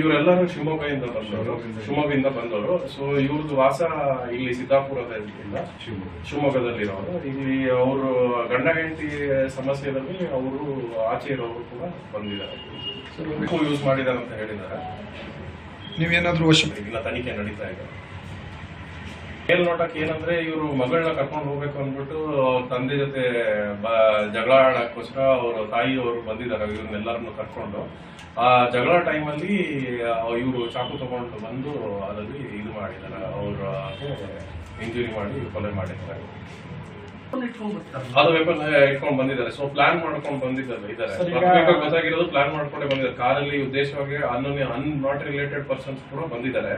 ಇವರೆಲ್ಲರೂ ಶಿವಮೊಗ್ಗದಿಂದ ಬಂದವರು. ಸೊ ಇವ್ರದ್ದು ವಾಸ ಇಲ್ಲಿ ಸಿದ್ದಾಪುರದಿಂದ ಶಿವಮೊಗ್ಗದಲ್ಲಿರೋರು. ಇಲ್ಲಿ ಅವರು ಗಂಡ ಹೆಂಡತಿ ಸಮಸ್ಯೆಯಲ್ಲಿ ಅವರು ಆಚೆ ಇರೋರು ಕೂಡ ಬಂದಿದ್ದಾರೆ. ಯೂಸ್ ಮಾಡಿದ್ದಾರೆ ಅಂತ ಹೇಳಿದ್ದಾರೆ. ನೀವೇನಾದ್ರೂ ಇಲ್ಲ, ತನಿಖೆ ನಡೀತಾ ಇದೆ. ಮೇಲ್ನೋಟಕ್ಕೆ ಏನಂದ್ರೆ ಇವರು ಮಗಳನ್ನ ಕರ್ಕೊಂಡು ಹೋಗ್ಬೇಕು ಅಂದ್ಬಿಟ್ಟು ಅವ್ರ ತಂದೆ ಜೊತೆ ಜಗಳ ಆಡಕ್ಕೋಸ್ಕರ ಅವ್ರ ತಾಯಿಯವರು ಬಂದಿದ್ದಾರೆ. ಇವ್ರನ್ನೆಲ್ಲರನ್ನು ಕರ್ಕೊಂಡು ಆ ಜಗಳ ಟೈಮಲ್ಲಿ ಇವರು ಚಾಕು ತಗೊಂಡು ಬಂದು ಅದರಲ್ಲಿ ಇದು ಮಾಡಿದ್ದಾರೆ, ಅವ್ರ ಇಂಜುರಿ ಮಾಡಿ ಕೊಲೆ ಮಾಡಿದ್ದಾರೆ. ಅದು ವೆಪನ್ ಇಟ್ಕೊಂಡು ಬಂದಿದ್ದಾರೆ. ಸೊ ಪ್ಲಾನ್ ಮಾಡ್ಕೊಂಡು ಬಂದಿದ್ದಾರೆ. ಗೊತ್ತಾಗಿರೋದು ಪ್ಲಾನ್ ಮಾಡ್ಕೊಂಡೆ ಬಂದಿದ್ದಾರೆ. ಕಾರಲ್ಲಿ ಉದ್ದೇಶವಾಗಿ ನಾಟ್ ರಿಲೇಟೆಡ್ ಪರ್ಸನ್ಸ್ ಕೂಡ ಬಂದಿದ್ದಾರೆ.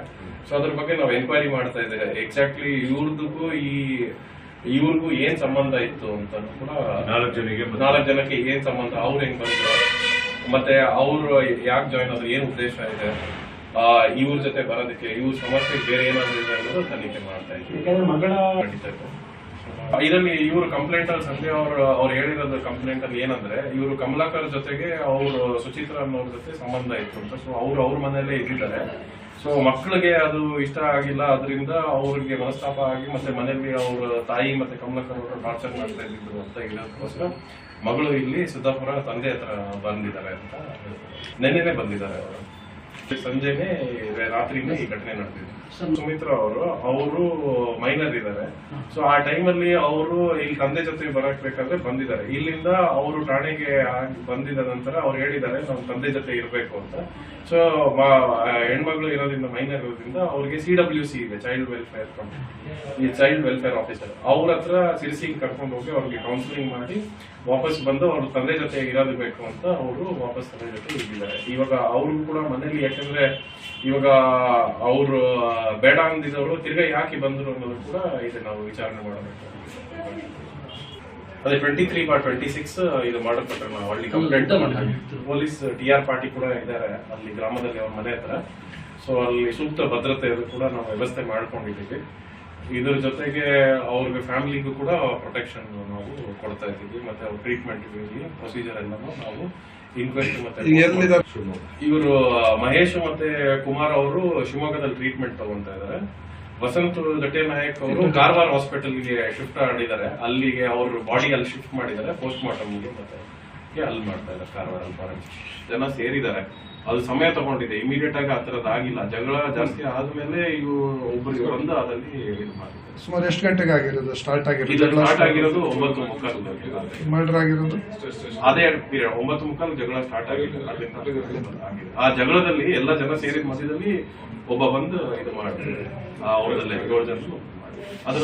ಸೊ ಅದ್ರ ಬಗ್ಗೆ ನಾವು ಎನ್ಕ್ವೈರಿ ಮಾಡ್ತಾ ಇದ್ದೇವೆ. ಎಕ್ಸಾಕ್ಟ್ಲಿ ಇವ್ರಿಗೂ ಏನ್ ಸಂಬಂಧ ಇತ್ತು ಅಂತ ಕೂಡ 4 ಜನಕ್ಕೆ ಏನ್ ಸಂಬಂಧ, ಅವ್ರು ಹೆಂಗ್ ಬಂದ್ರು, ಮತ್ತೆ ಅವ್ರು ಯಾಕೆ ಜಾಯಿನ್ ಆದ್ರು, ಏನ್ ಉದ್ದೇಶ ಇದೆ, ಇವ್ರ ಜೊತೆ ಬರೋದಕ್ಕೆ ಇವ್ರ ಸಮಸ್ಯೆ ಬೇರೆ ಏನಾದ್ರು ಇದೆ ಅನ್ನೋದು ತನಿಖೆ ಮಾಡ್ತಾ ಇದ್ದೀವಿ. ಇದರಲ್ಲಿ ಇವರು ಕಂಪ್ಲೇಂಟ್ ಅಲ್ಲಿ ಸಂಜೆ ಅವ್ರು ಹೇಳಿರೋದು ಕಂಪ್ಲೇಂಟ್ ಅಲ್ಲಿ ಏನಂದ್ರೆ ಇವರು ಕಮಲಾಕರ್ ಜೊತೆಗೆ ಅವರು ಸುಚಿತ್ರಾ ಅನ್ನೋರ ಜೊತೆ ಸಂಬಂಧ ಇತ್ತು ಅಂತ. ಸೊ ಅವ್ರ ಮನೆಯಲ್ಲೇ ಇದ್ದಿದ್ದಾರೆ. ಸೊ ಮಕ್ಕಳಿಗೆ ಅದು ಇಷ್ಟ ಆಗಿಲ್ಲ, ಅದರಿಂದ ಅವ್ರಿಗೆ ಮನಸ್ತಾಪ ಆಗಿ ಮತ್ತೆ ಮನೆಯಲ್ಲಿ ಅವ್ರ ತಾಯಿ ಮತ್ತೆ ಕಮಲಾಕರ್ ಅವರು ಟಾರ್ಚರ್ ಮಾಡ್ತಾ ಇದ್ರು ಅಂತ ಹೇಳೋದಕ್ಕೋಸ್ಕರ ಮಗಳು ಇಲ್ಲಿ ಸಿದ್ದಾಪುರ ತಂದೆ ಹತ್ರ ಬಂದಿದ್ದಾರೆ ಅಂತ ನೆನ್ನೆನೆ ಬಂದಿದ್ದಾರೆ. ಅವರು ಸಂಜೆನೆ ರಾತ್ರಿನೇ ಈ ಘಟನೆ ನಡೆದಿದೆ. ಸುಮಿತ್ರಾ ಅವರು ಮೈನರ್ ಇದ್ದಾರೆ. ಸೊ ಆ ಟೈಮಲ್ಲಿ ಅವರು ಇಲ್ಲಿ ತಂದೆ ಜೊತೆ ಬರಬೇಕಾದ್ರೆ ಬಂದಿದ್ದಾರೆ. ಇಲ್ಲಿಂದ ಅವರು ಠಾಣೆಗೆ ಬಂದಿದ ನಂತರ ಅವ್ರು ಹೇಳಿದ್ದಾರೆ ನಾವು ತಂದೆ ಜೊತೆ ಇರಬೇಕು ಅಂತ. ಸೊ ಹೆಣ್ಮಗಳು ಇರೋದ್ರಿಂದ ಮೈನರ್ ಇರೋದ್ರಿಂದ ಅವ್ರಿಗೆ CWC ಇದೆ, ಚೈಲ್ಡ್ ವೆಲ್ಫೇರ್ ಆಫೀಸರ್, ಅವ್ರ ಹತ್ರ ಸಿರಿಸಿಗೆ ಕರ್ಕೊಂಡು ಹೋಗಿ ಅವ್ರಿಗೆ ಕೌನ್ಸಿಲಿಂಗ್ ಮಾಡಿ ವಾಪಸ್ ಬಂದು ಅವ್ರ ತಂದೆ ಜೊತೆ ಇರೋದಬೇಕು ಅಂತ ಅವರು ವಾಪಸ್ ತಂದೆ ಜೊತೆ ಇದ್ದಿದ್ದಾರೆ. ಇವಾಗ ಅವ್ರಿಗೂ ಕೂಡ ಮನೇಲಿ, ಯಾಕಂದ್ರೆ ಇವಾಗ ಅವರು ಬೇಡ ಅಂದಿದ್ದವರು ತಿರ್ಗಾ ಯಾಕೆ ಬಂದ್ರು ಅನ್ನೋದು ಕೂಡ ಇದೆ, ನಾವು ವಿಚಾರಣೆ ಮಾಡಬೇಕು. ಅದೇ 23/26 ಇದು ಮಾಡಲ್ಪಟ್ರೆ ನಾವು ಅಲ್ಲಿ ಕಂಪ್ಲೇಂಟ್ ಪೊಲೀಸ್ TR ಪಾರ್ಟಿ ಕೂಡ ಇದ್ದಾರೆ ಅಲ್ಲಿ ಗ್ರಾಮದಲ್ಲಿ ಅವ್ರ ಮನೆ ಹತ್ರ. ಸೊ ಅಲ್ಲಿ ಸೂಕ್ತ ಭದ್ರತೆ ಕೂಡ ನಾವು ವ್ಯವಸ್ಥೆ ಮಾಡ್ಕೊಂಡಿದ್ದೀವಿ. ಇದ್ರ ಜೊತೆಗೆ ಅವ್ರಿಗೆ ಫ್ಯಾಮಿಲಿಗೂ ಕೂಡ ಪ್ರೊಟೆಕ್ಷನ್ ನಾವು ಕೊಡ್ತಾ ಇದ್ದೀವಿ. ಮತ್ತೆ ಅವ್ರ ಟ್ರೀಟ್ಮೆಂಟ್ ಪ್ರೊಸೀಜರ್ ಎಲ್ಲಾನು ನಾವು ಇನ್ಕ್ವೆಸ್ಟ್ ಮತ್ತೆ ಇವರು ಮಹೇಶ್ ಮತ್ತೆ ಕುಮಾರ್ ಅವರು ಶಿವಮೊಗ್ಗದಲ್ಲಿ ಟ್ರೀಟ್ಮೆಂಟ್ ತಗೊಂತಾ ಇದ್ದಾರೆ. ವಸಂತ್ ಗಟ್ಟೆ ನಾಯಕ್ ಅವರು ಕಾರವಾರ ಹಾಸ್ಪಿಟಲ್ಗೆ ಶಿಫ್ಟ್ ಮಾಡಿದ್ದಾರೆ. ಅಲ್ಲಿಗೆ ಅವ್ರ ಬಾಡಿ ಅಲ್ಲಿ ಶಿಫ್ಟ್ ಮಾಡಿದ್ದಾರೆ ಪೋಸ್ಟ್ ಮಾರ್ಟಮ್ಗೆ ಮತ್ತೆ ಅಲ್ಲಿ ಮಾಡ್ತಾ ಇದ್ದಾರೆ. ಕಾರವಾರ ಜನ ಸೇರಿದ್ದಾರೆ. ಅದು ಸಮಯ ತಗೊಂಡಿದೆ, ಇಮಿಡಿಯೇಟ್ ಆಗಿ ಆ ತರದ್ ಆಗಿಲ್ಲ. ಜಗಳ ಜಾಸ್ತಿ ಆದ್ಮೇಲೆ ಇವು ಒಬ್ಬರಿಗೆ ಬಂದು ಅದಲ್ಲಿ ಇದು ಮಾಡಿದ್ದಾರೆ. ಸುಮಾರು ಎಷ್ಟು ಗಂಟೆಗೆ ಆಗಿರೋದು? ಸ್ಟಾರ್ಟ್ ಆಗಿರೋದು 9:45 ಮರ್ಡರ್ ಆಗಿರೋದು ಅದೇ ಪೀರಿಯಡ್ 9:45 ಜಗಳ ಸ್ಟಾರ್ಟ್ ಆಗಿದೆ. ಆ ಜಗಳದಲ್ಲಿ ಎಲ್ಲ ಜನ ಸೇರಿದ ಮಧ್ಯದಲ್ಲಿ ಒಬ್ಬ ಬಂದು ಇದು ಮಾಡಿ ಅವ್ರದಲ್ಲೇ 7 ಜನ ಅದ್ರ